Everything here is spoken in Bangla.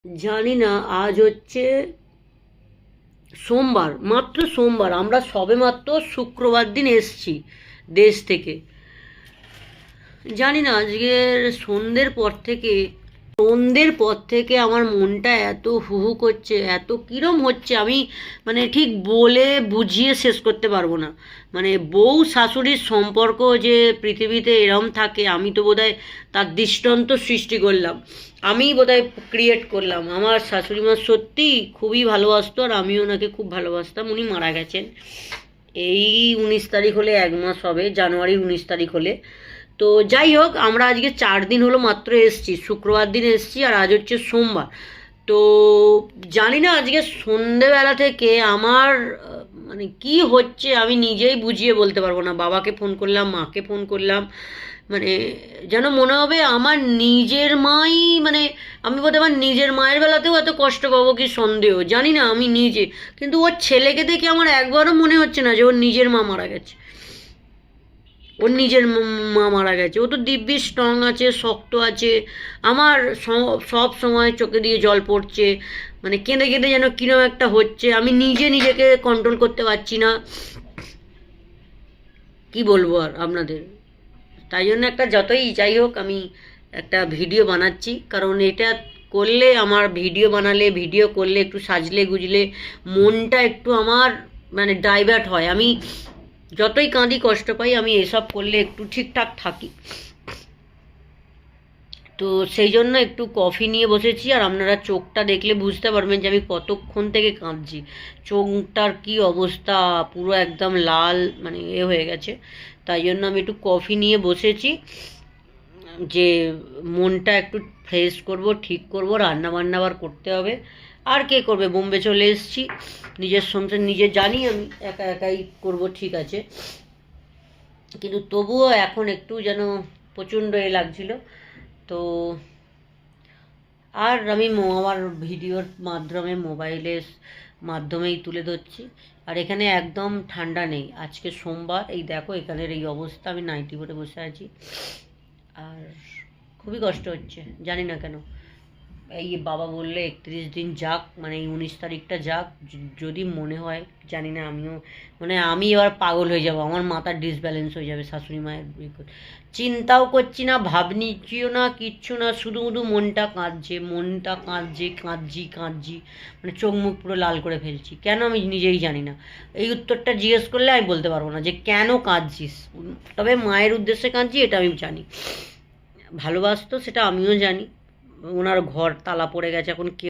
জানি না, আজ হচ্ছে সোমবার, মাত্র সোমবার। আমরা সবেমাত্র শুক্রবার দিন এসছি দেশ থেকে। জানি না, আজকের সন্ধ্যের পর থেকে আমার মনটা এত হু হু করছে, এত কিরম হচ্ছে, আমি মানে ঠিক বলে বুঝিয়ে শেষ করতে পারবো না। মানে বউ শাশুড়ির সম্পর্ক যে পৃথিবীতে এরম থাকে, আমি তো বোধহয় তার দৃষ্টান্ত সৃষ্টি করলাম, আমি বোধহয় ক্রিয়েট করলাম। আমার শাশুড়ি মা সত্যি খুবই ভালোবাসতো, আর আমিও ওনাকে খুব ভালোবাসতাম। উনি মারা গেছেন এই 19 তারিখ হলে 1 মাস হবে, জানুয়ারির 19 তারিখ হলে। তো যাই হোক, আমরা আজকে 4 দিন হলো মাত্র এসছি, শুক্রবার দিন এসছি, আর আজ হচ্ছে সোমবার। তো জানি না, আজকে সন্ধেবেলা থেকে আমার মানে কি হচ্ছে আমি নিজেই বুঝিয়ে বলতে পারবো না। বাবাকে ফোন করলাম, মাকে ফোন করলাম, মানে যেন মনে হবে আমার নিজের মাই, মানে আমি বোধহয় আমার নিজের মায়ের বেলাতেও এত কষ্ট পাবো কি সন্দেহ, জানি না আমি নিজে। কিন্তু ওর ছেলেকে দেখে আমার একবারও মনে হচ্ছে না যে ওর নিজের মা মারা গেছে। ওর নিজের মা মারা গেছে। ও তো দিব্যি স্ট্রং আছে, শক্ত আছে। আমার সব সময় চোখে দিয়ে জল পড়ছে, মানে কেঁদে কেঁদে যেন কিরম একটা হচ্ছে, আমি নিজেকে কন্ট্রোল করতে পারছি না। কি বলবো আর আপনাদের। তাই জন্য একটা, যতই যাই হোক, আমি একটা ভিডিও বানাচ্ছি, কারণ এটা করলে, আমার ভিডিও বানালে, ভিডিও করলে, একটু সাজলে গুজলে মনটা একটু আমার মানে ডাইভার্ট হয়। আমি যতই কাঁদি, কষ্ট পাই, আমি এসব করলে একটু ঠিকঠাক থাকি। তো সেই জন্য একটু কফি নিয়ে বসেছি, আর আপনারা চোখটা দেখলে বুঝতে পারবেন যে আমি কতক্ষণ থেকে কাঁদছি। চোখটার কি অবস্থা, পুরো একদম লাল, মানে হয়ে গেছে। তাই জন্য আমি একটু কফি নিয়ে বসেছি, যে মনটা একটু ফ্রেশ করব, ঠিক করব। রান্না বান্না আবার করতে হবে, আর কে করবে, বোম্বে চলে এসেছি, নিজের সংসার নিজে জানি, আমি একা একাই করব, ঠিক আছে। কিন্তু তবুও এখন একটু যেন প্রচণ্ড লাগছিল। তো আর আমি আমার ভিডিওর মাধ্যমে, মোবাইলের মাধ্যমেই তুলে ধরছি। আর এখানে একদম ঠান্ডা নেই, আজকে সোমবার, এই দেখো এখানের এই অবস্থা, আমি নাইটি পরে বসে আছি, আর খুবই কষ্ট হচ্ছে, জানি না কেন। এই বাবা বললে 31 দিন যাক, মানে এই 19 তারিখটা যাক, যদি মনে হয়, জানি না, আমিও মানে আমি এবার পাগল হয়ে যাব, আমার মাথার ডিসব্যালেন্স হয়ে যাবে শাশুড়ি মায়ের। চিন্তাও করছি না, ভাবনিচিও না, কিচ্ছু না, শুধু শুধু মনটা কাঁদছে, মনটা কাঁদছে, কাঁদছি, মানে চোখ মুখ পুরো লাল করে ফেলছি, কেন আমি নিজেই জানি না। এই উত্তরটা জিজ্ঞেস করলে আমি বলতে পারবো না যে কেন কাঁদছিস। তবে মায়ের উদ্দেশ্যে কাঁদছি, এটা আমি জানি। ভালোবাসতো, সেটা আমিও জানি। ওনার ঘর তালা পড়ে গেছে, এখন